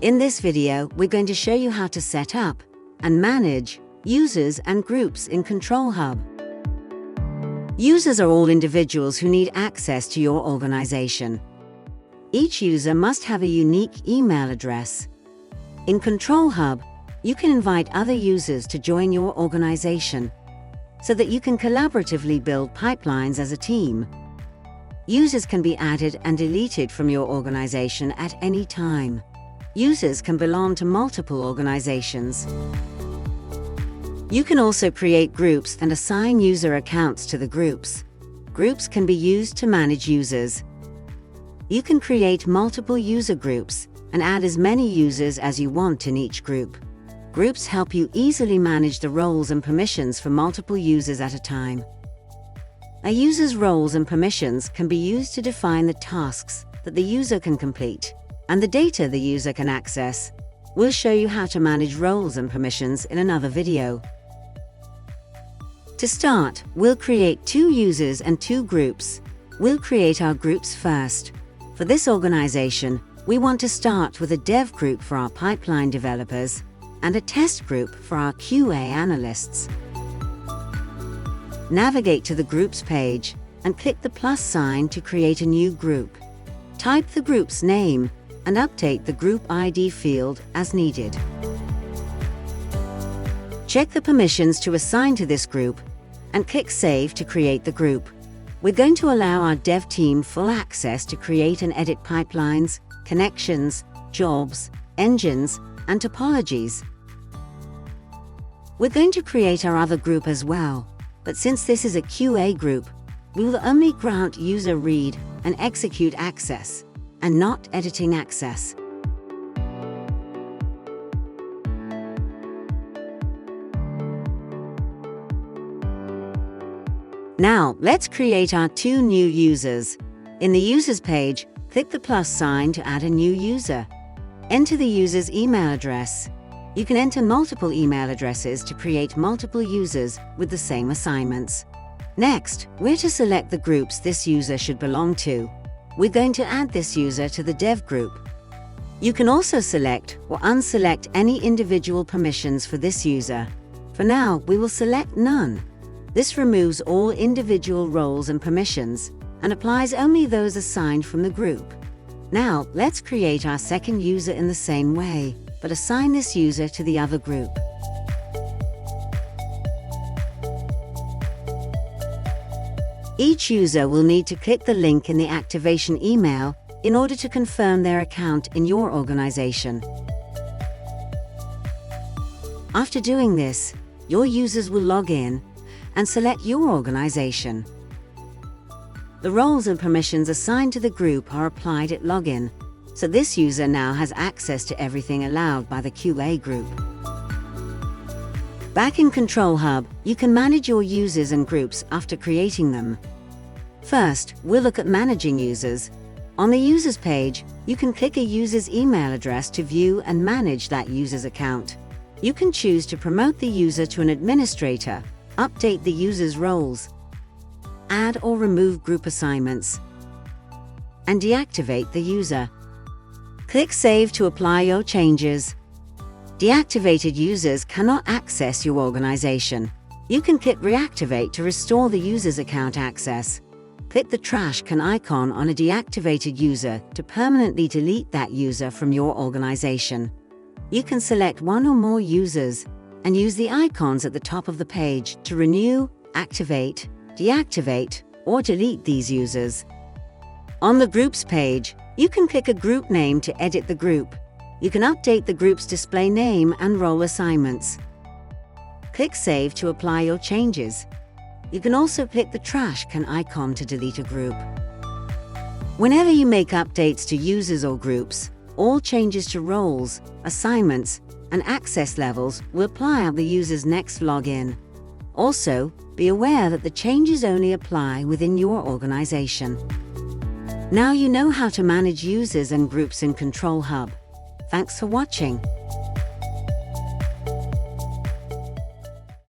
In this video, we're going to show you how to set up and manage users and groups in Control Hub. Users are all individuals who need access to your organization. Each user must have a unique email address. In Control Hub, you can invite other users to join your organization so that you can collaboratively build pipelines as a team. Users can be added and deleted from your organization at any time. Users can belong to multiple organizations. You can also create groups and assign user accounts to the groups. Groups can be used to manage users. You can create multiple user groups and add as many users as you want in each group. Groups help you easily manage the roles and permissions for multiple users at a time. A user's roles and permissions can be used to define the tasks that the user can complete and the data the user can access. We'll show you how to manage roles and permissions in another video. To start, we'll create 2 users and 2 groups. We'll create our groups first. For this organization, we want to start with a dev group for our pipeline developers and a test group for our QA analysts. Navigate to the Groups page and click the plus sign to create a new group. Type the group's name and update the group ID field as needed. Check the permissions to assign to this group and click Save to create the group. We're going to allow our dev team full access to create and edit pipelines, connections, jobs, engines, and topologies. We're going to create our other group as well, but since this is a QA group, we will only grant user read and execute access, and not editing access. Now, let's create our 2 new users. In the Users page, click the plus sign to add a new user. Enter the user's email address. You can enter multiple email addresses to create multiple users with the same assignments. Next, we're to select the groups this user should belong to. We're going to add this user to the dev group. You can also select or unselect any individual permissions for this user. For now, we will select none. This removes all individual roles and permissions and applies only those assigned from the group. Now, let's create our second user in the same way, but assign this user to the other group. Each user will need to click the link in the activation email in order to confirm their account in your organization. After doing this, your users will log in and select your organization. The roles and permissions assigned to the group are applied at login, so this user now has access to everything allowed by the QA group. Back in Control Hub, you can manage your users and groups after creating them. First, we'll look at managing users. On the Users page, you can click a user's email address to view and manage that user's account. You can choose to promote the user to an administrator, update the user's roles, add or remove group assignments, and deactivate the user. Click Save to apply your changes. Deactivated users cannot access your organization. You can click Reactivate to restore the user's account access. Click the trash can icon on a deactivated user to permanently delete that user from your organization. You can select one or more users and use the icons at the top of the page to renew, activate, deactivate, or delete these users. On the Groups page, you can click a group name to edit the group. You can update the group's display name and role assignments. Click Save to apply your changes. You can also click the trash can icon to delete a group. Whenever you make updates to users or groups, all changes to roles, assignments, and access levels will apply at the user's next login. Also, be aware that the changes only apply within your organization. Now you know how to manage users and groups in Control Hub. Thanks for watching.